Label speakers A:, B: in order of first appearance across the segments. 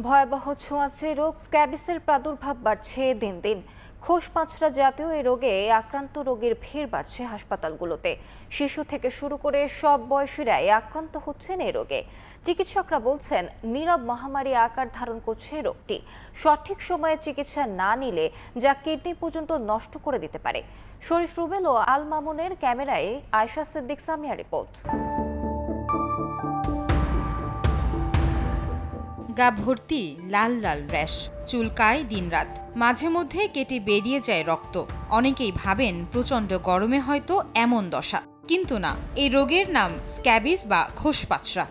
A: ভয়াবহ ছোঁয়াচে রোগ স্ক্যাবিসের প্রাদুর্ভাব বাড়ছে দিন দিন। খোসপাঁচড়া জাতীয় এই রোগে আক্রান্ত রোগীর ভিড় বাড়ছে হাসপাতালগুলোতে। শিশু থেকে শুরু করে সব বয়সীরাই আক্রান্ত হচ্ছেন এই রোগে। চিকিৎসকরা বলছেন, নীরব মহামারী আকার ধারণ করছে রোগটি। সঠিক সময়ে চিকিৎসা না নিলে যা কিডনি পর্যন্ত নষ্ট করে দিতে পারে। শরীফ রুবেল ও আল মামুনের ক্যামেরায় আয়শা সিদ্দিক সামিয়া রিপোর্ট।
B: গা ভর্তি লাল লাল র্যাশ, চুলকায় দিনরাত, মাঝে মধ্যে কেটে বেরিয়ে যায় রক্ত। অনেকেই ভাবেন প্রচণ্ড গরমে হয়তো এমন দশা, কিন্তু না, এই রোগের নাম স্ক্যাবিস বা খোসপাঁচড়া।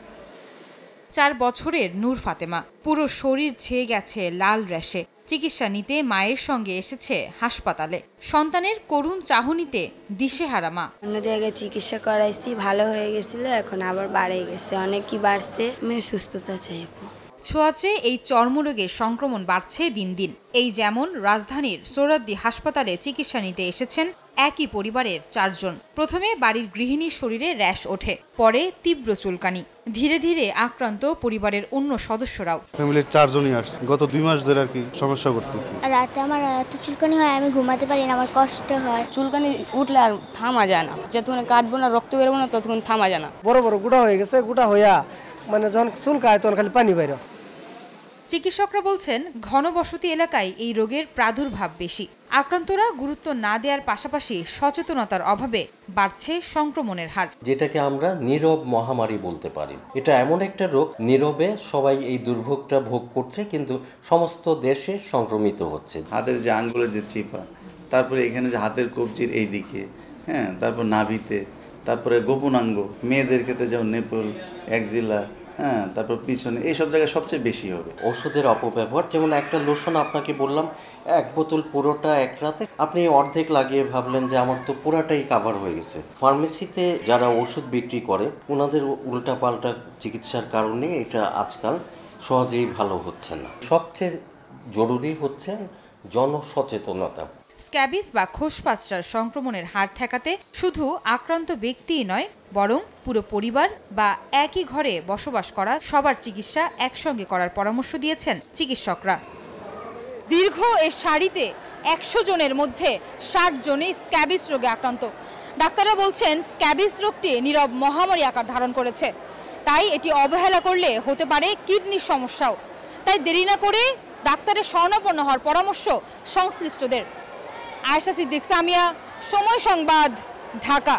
B: 4 বছরের নূর ফাতেমা, পুরো শরীর ছেয়ে গেছে লাল র্যাশে। চিকিৎসা নিতে মায়ের সঙ্গে এসেছে হাসপাতালে। সন্তানের করুণ চাহনিতে দিশেহারা মা।
C: অন্য জায়গায় চিকিৎসা করাইছি, ভালো হয়ে গেছিল, এখন আবার বাড়ে গেছে, অনেকই বাড়ছে। আমি সুস্থতা চাইব।
B: ছোঁয়াচে এই চর্মরোগের সংক্রমণ বাড়ছে দিন দিন। এই যেমন রাজধানীর সোহরাওয়ার্দী হাসপাতালে চিকিৎসা নিতে এসেছেন একই পরিবারের 4 জন। প্রথমে বাড়ির গৃহিণীর শরীরে র্যাশ ওঠে, পরে তীব্র চুলকানি। ধীরে ধীরে আক্রান্ত পরিবারের অন্য সদস্যরাও।
D: ফ্যামিলির 4 জনই আসছে। গত 2 মাস ধরে আর কি সমস্যা করতেছি।
E: রাতে আমার এত চুলকানি হয়, আমি ঘুমাতে পারি না, আমার কষ্ট হয়।
F: চুলকানি উঠলে আর থামা যায় না, যতক্ষণ কাটবো না, রক্ত বেরোবো না, ততক্ষণ থামা যায় না।
G: বড় বড় গুড়া হয়ে গেছে, গুড়া হইয়া মানে যখন চুলকায় তখন খালি পানি বাইরে।
B: চিকিৎসকরা বলছেন, ঘনবসতি এলাকায় এই রোগের প্রাদুর্ভাব বেশি। আক্রান্তরা গুরুত্ব না দেওয়ার পাশাপাশি সচেতনতার অভাবে বাড়ছে সংক্রমণের হার,
H: যেটাকে আমরা নীরব মহামারী বলতে পারি। এটা এমন একটা রোগ, নীরবে সবাই এই দুর্ভোগটা ভোগ করছে, কিন্তু সমস্ত দেশে সংক্রমিত হচ্ছে।
I: হাতের যে আঙ্গুলের যে চিপা, তারপরে এখানে যে হাতের কবজির এই দিকে, হ্যাঁ, তারপর নাভিতে, তারপরে গোপনাঙ্গ, মেয়েদের ক্ষেত্রে যেমন নেপল, একজিলা, হ্যাঁ, তারপর পিছনে, এইসব জায়গায় সবচেয়ে বেশি হবে।
H: ওষুধের অপব্যবহার, যেমন একটা লোশন আপনাকে বললাম 1 বোতল পুরোটা এক রাতে, আপনি অর্ধেক লাগিয়ে ভাবলেন যে আমার তো পুরাটাই কাভার হয়ে গেছে। ফার্মেসিতে যারা ওষুধ বিক্রি করে, ওনাদের উল্টাপাল্টা চিকিৎসার কারণে এটা আজকাল সহজেই ভালো হচ্ছে না। সবচেয়ে জরুরি হচ্ছে জনসচেতনতা।
B: স্ক্যাবিস বা খোসপাঁচড়ার সংক্রমণের হার ঠেকাতে শুধু আক্রান্ত ব্যক্তিই নয়, বরং পুরো পরিবার বা একই ঘরে বসবাস করা সবার চিকিৎসা একসঙ্গে করার পরামর্শ দিয়েছেন চিকিৎসকরা।
J: দীর্ঘ এই সারিতে 100 জনের মধ্যে 60 জনই স্ক্যাবিস রোগে আক্রান্ত। ডাক্তাররা বলছেন, স্ক্যাবিস রোগটি নীরব মহামারী আকার ধারণ করেছে। তাই এটি অবহেলা করলে হতে পারে কিডনির সমস্যাও। তাই দেরি না করে ডাক্তারের শরণাপন্ন হওয়ার পরামর্শ সংশ্লিষ্টদের। আয়শা সিদ্দিক সামিয়া, সময় সংবাদ, ঢাকা।